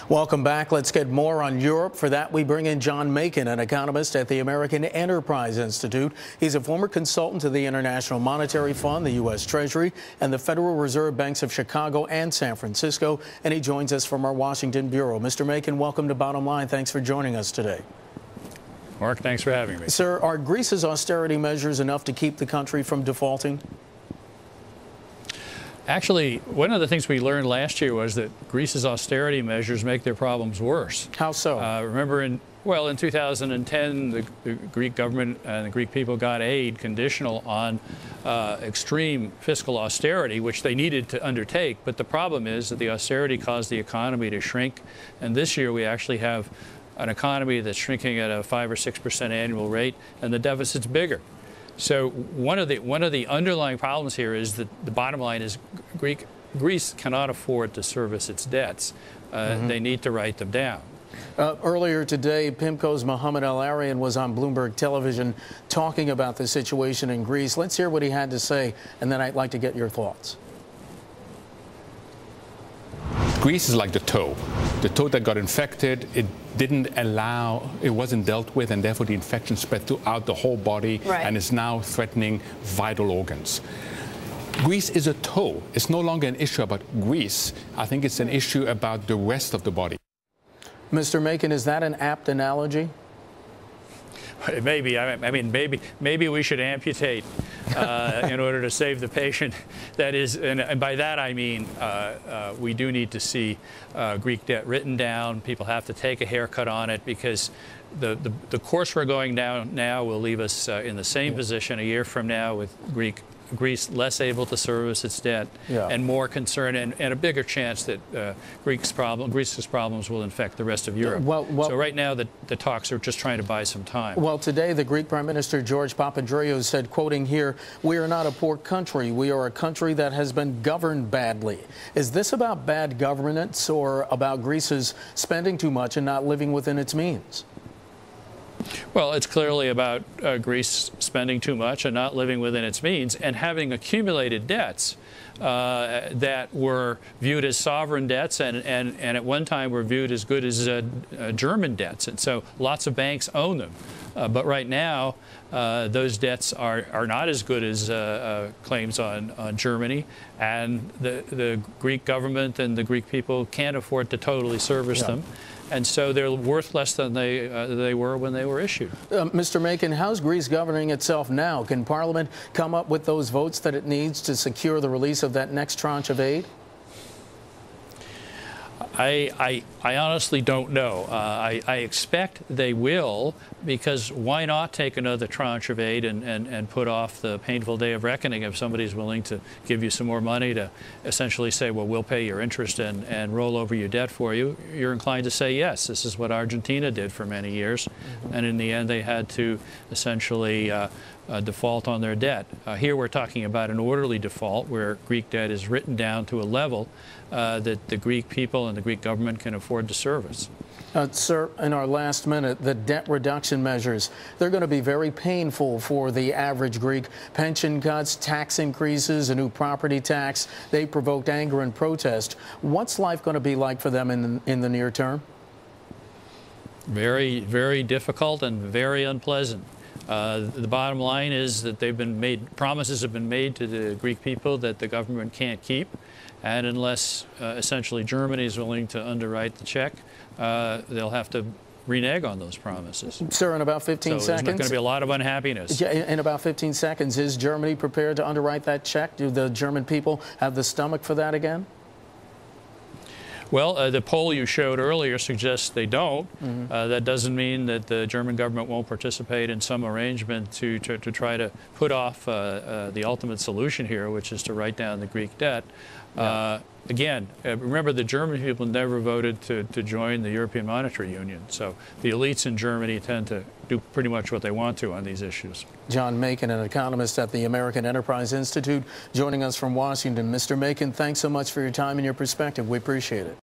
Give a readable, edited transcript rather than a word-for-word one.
Welcome back. Let's get more on Europe. For that, we bring in John Makin, an economist at the American Enterprise Institute. He's a former consultant to the International Monetary Fund, the U.S. Treasury, and the Federal Reserve Banks of Chicago and San Francisco. And he joins us from our Washington bureau. Mr. Makin, welcome to Bottom Line. Thanks for joining us today. Mark, thanks for having me. Sir, are Greece's austerity measures enough to keep the country from defaulting? Actually, one of the things we learned last year was that Greece's austerity measures make their problems worse. How so? Remember, in 2010, the Greek government and the Greek people got aid conditional on extreme fiscal austerity, which they needed to undertake. But the problem is that the austerity caused the economy to shrink. And this year, we actually have an economy that's shrinking at a 5 or 6% annual rate, and the deficit's bigger. So one of the underlying problems here is that the bottom line is Greece cannot afford to service its debts. They need to write them down. Earlier today, PIMCO's Mohammed Al-Arian was on Bloomberg Television talking about the situation in Greece. Let's hear what he had to say, and then I'd like to get your thoughts. Greece is like the toe that got infected. It wasn't dealt with, and therefore the infection spread throughout the whole body and is now threatening vital organs. Greece is a toe. It's no longer an issue about Greece. I think it's an issue about the rest of the body. Mr. Makin, is that an apt analogy? Maybe. I mean, maybe we should amputate in order to save the patient. That is, and by that I mean we do need to see Greek debt written down. People have to take a haircut on it, because the course we're going down now will leave us in the same position a year from now, with Greece less able to service its debt and more concern and a bigger chance that Greece's problems will infect the rest of Europe. So right now the talks are just trying to buy some time. Well, today the Greek Prime Minister George Papandreou said, quoting here, "We are not a poor country. We are a country that has been governed badly." Is this about bad governance or about Greece's spending too much and not living within its means? Well, it's clearly about Greece spending too much and not living within its means, and having accumulated debts that were viewed as sovereign debts and at one time were viewed as good as German debts. And so lots of banks own them. But right now, those debts are not as good as claims on Germany, and the Greek government and the Greek people can't afford to totally service them. And so they're worth less than they were when they were issued. Mr. Makin, how's Greece governing itself now? Can Parliament come up with those votes that it needs to secure the release of that next tranche of aid? I honestly don't know. I expect they will, because why not take another tranche of aid and put off the painful day of reckoning if somebody's willing to give you some more money to essentially say, well, we'll pay your interest and roll over your debt for you. You're inclined to say yes. This is what Argentina did for many years, and in the end they had to essentially default on their debt. Here we're talking about an orderly default where Greek debt is written down to a level that the Greek people and the Greek government can afford to service. Sir, in our last minute, the debt reduction measures, they're going to be very painful for the average Greek. Pension cuts, tax increases, a new property tax, they provoked anger and protest. What's life going to be like for them in the near term? Very, very difficult and very unpleasant. The bottom line is that promises have been made to the Greek people that the government can't keep, and unless essentially Germany is willing to underwrite the check, they'll have to renege on those promises. Sir, in about 15 seconds. There's going to be a lot of unhappiness. Yeah, in about 15 seconds, is Germany prepared to underwrite that check? Do the German people have the stomach for that again? Well, the poll you showed earlier suggests they don't. That doesn't mean that the German government won't participate in some arrangement to try to put off the ultimate solution here, which is to write down the Greek debt. Again, remember, the German people never voted to join the European Monetary Union, so the elites in Germany tend to do pretty much what they want to on these issues. John Makin, an economist at the American Enterprise Institute, joining us from Washington. Mr. Makin, thanks so much for your time and your perspective. We appreciate it.